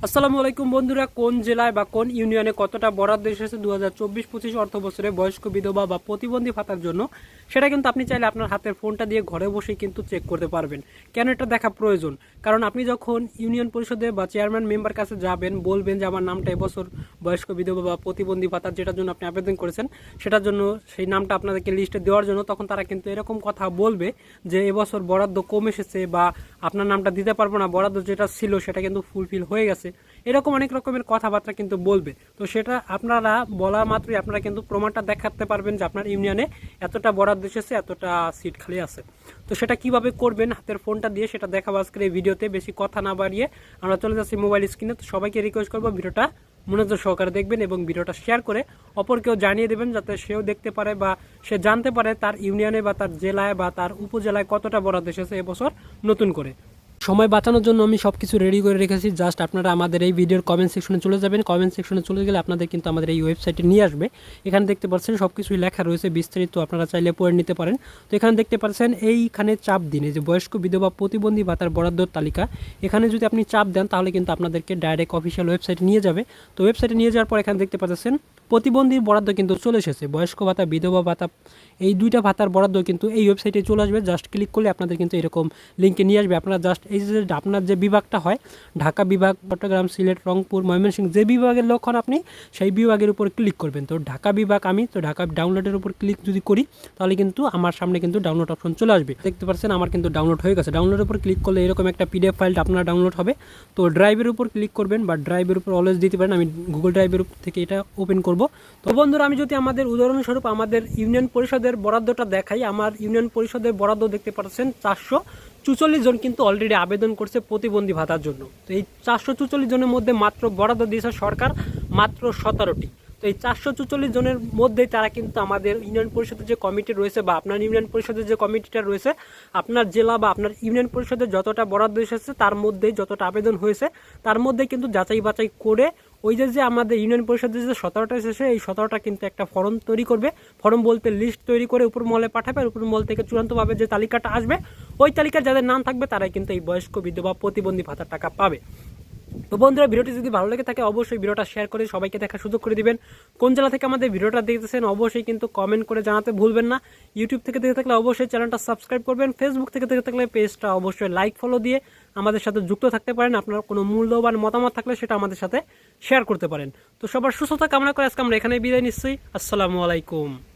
আসসালামু আলাইকুম বন্ধুরা, কোন জেলায় বা কোন ইউনিয়নে কতটা বরাদ্দ এসেছে 2024-25 অর্থ বছরে বয়স্ক বিধবা বা প্রতিবন্ধী ভাতার জন্য, সেটা কিন্তু আপনি চাইলে আপনার হাতের ফোনটা দিয়ে ঘরে বসেই কিন্তু চেক করতে পারবেন। কেন এটা দেখা প্রয়োজন? কারণ আপনি যখন ইউনিয়ন পরিষদে বা চেয়ারম্যান মেম্বার কাছে যাবেন, বলবেন যে আমার নামটা এবছর বয়স্ক বিধবা বা প্রতিবন্ধী ভাতার যেটার জন্য আপনি আবেদন করেছেন সেটার জন্য সেই নামটা আপনাদেরকে লিস্টে দেওয়ার জন্য, তখন তারা কিন্তু এরকম কথা বলবে যে এবছর বরাদ্দ কম এসেছে বা আপনার নামটা দিতে পারবো না, বরাদ্দ যেটা ছিল সেটা কিন্তু ফুলফিল হয়ে গেছে, এরকম অনেক রকমের কথাবার্তা কিন্তু বলবে। তো সেটা আপনারা বলা মাত্রই আপনারা কিন্তু প্রমাণটা দেখাতে পারবেন যে আপনার ইউনিয়নে এতটা বরাদ্দ এসেছে, এতটা সিট খালি আছে। তো সেটা কিভাবে করবেন হাতের ফোনটা দিয়ে, সেটা দেখাবো আজকের এই ভিডিওতে। বেশি কথা না বাড়িয়ে আমরা চলে যাচ্ছি মোবাইল স্ক্রিনে। তো সবাইকে রিকোয়েস্ট করবো ভিডিওটা মনোযোগ সহকারে দেখবেন এবং ভিডিওটা শেয়ার করে অপরকেও জানিয়ে দেবেন, যাতে সেও দেখতে পারে বা সে জানতে পারে তার ইউনিয়নে বা তার জেলায় বা তার উপজেলায় কতটা বরাদ্দ এসেছে এবছর নতুন করে। সময় বাঁচানোর জন্য আমি সব কিছু রেডি করে রেখেছি। জাস্ট আপনারা আমাদের এই ভিডিওর কমেন্ট সেকশনে চলে যাবেন। কমেন্ট সেকশনে চলে গেলে আপনাদের কিন্তু আমাদের এই ওয়েবসাইটে নিয়ে আসবে। এখানে দেখতে পাচ্ছেন সব কিছুই লেখা রয়েছে, বিস্তারিত আপনারা চাইলে পড়ে নিতে পারেন। তো এখানে দেখতে পাচ্ছেন এইখানে চাপ দিন, এই যে বয়স্ক বিধবা প্রতিবন্ধী ভাতার বরাদ্দর তালিকা, এখানে যদি আপনি চাপ দেন তাহলে কিন্তু আপনাদেরকে ডাইরেক্ট অফিসিয়াল ওয়েবসাইটে নিয়ে যাবে। তো ওয়েবসাইটে নিয়ে যাওয়ার পর এখানে দেখতে পাচ্ছেন প্রতিবন্ধীর বরাদ্দ কিন্তু চলে এসেছে। বয়স্ক ভাতা, বিধবা ভাতা, এই দুইটা ভাতার বরাদ্দ কিন্তু এই ওয়েবসাইটে চলে আসবে। জাস্ট ক্লিক করলে আপনাদের কিন্তু এরকম লিঙ্কে নিয়ে আসবে। আপনারা জাস্ট এই যে আপনার যে বিভাগটা হয়, ঢাকা বিভাগ, চট্টগ্রাম, সিলেট, রংপুর, ময়মনসিংহ, যে বিভাগের লোক হন আপনি সেই বিভাগের উপর ক্লিক করবেন। তো ঢাকা বিভাগ আমি, তো ঢাকা ডাউনলোডের উপর ক্লিক যদি করি তাহলে কিন্তু আমার সামনে কিন্তু ডাউনলোড অপশন চলে আসবে। দেখতে পাচ্ছেন আমার কিন্তু ডাউনলোড হয়ে গেছে। ডাউনলোডের উপর ক্লিক করলে এরকম একটা পিডিএফ ফাইলটা আপনার ডাউনলোড হবে। তো ড্রাইভের উপর ক্লিক করবেন বা ড্রাইভের উপর অলওয়েজ দিতে পারেন। আমি গুগল ড্রাইভের উপর থেকে এটা ওপেন করব। তো বন্ধুরা, আমি যদি আমাদের উদাহরণস্বরূপ আমাদের ইউনিয়ন পরিষদের বরাদ্দটা দেখাই, আমার ইউনিয়ন পরিষদের বরাদ্দ দেখতে পাচ্ছেন 444 জন কিন্তু অলরেডি আবেদন করছে প্রতিবন্ধী ভাতার জন্য। তো এই 444 জনের মধ্যে মাত্র বরাদ্দ দিয়েছে সরকার মাত্র 17টি। তো এই 444 জনের মধ্যে তারা কিন্তু আমাদের ইউনিয়ন পরিষদের যে কমিটি রয়েছে বা আপনার ইউনিয়ন পরিষদের যে কমিটিটা রয়েছে, আপনার জেলা বা আপনার ইউনিয়ন পরিষদের যতটা বরাদ্দ এসেছে তার মধ্যেই যতটা আবেদন হয়েছে তার মধ্যে কিন্তু যাচাই বাছাই করে ওই যে আমাদের ইউনিয়ন পরিষদের যে 17টা এসেছে, এই 17টা কিন্তু একটা ফর্ম তৈরি করবে। ফর্ম বলতে লিস্ট তৈরি করে উপর মহলে পাঠাবে, আর উপর মহল থেকে চূড়ান্তভাবে যে তালিকাটা আসবে, ওই তালিকায় যাদের নাম থাকবে তারাই কিন্তু এই বয়স্ক বিধবা প্রতিবন্ধী ভাতার টাকা পাবে। তো বন্ধুরা, ভিডিওটি যদি ভালো লেগে থাকে অবশ্যই ভিডিওটা শেয়ার করে সবাইকে দেখার সুযোগ করে দিবেন। কোন জেলা থেকে আমাদের ভিডিওটা দেখতেছেন অবশ্যই কিন্তু কমেন্ট করে জানাতে ভুলবেন না। ইউটিউব থেকে দেখে থাকলে অবশ্যই চ্যানেলটা সাবস্ক্রাইব করবেন। ফেসবুক থেকে দেখে থাকলে পেজটা অবশ্যই লাইক ফলো দিয়ে আমাদের সাথে যুক্ত থাকতে পারেন। আপনার কোনো মূল্যবান মতামত থাকলে সেটা আমাদের সাথে শেয়ার করতে পারেন। তো সবার সুস্থতা কামনা করে আজকে আমরা এখানে বিদায় নিচ্ছি। আসসালামু আলাইকুম।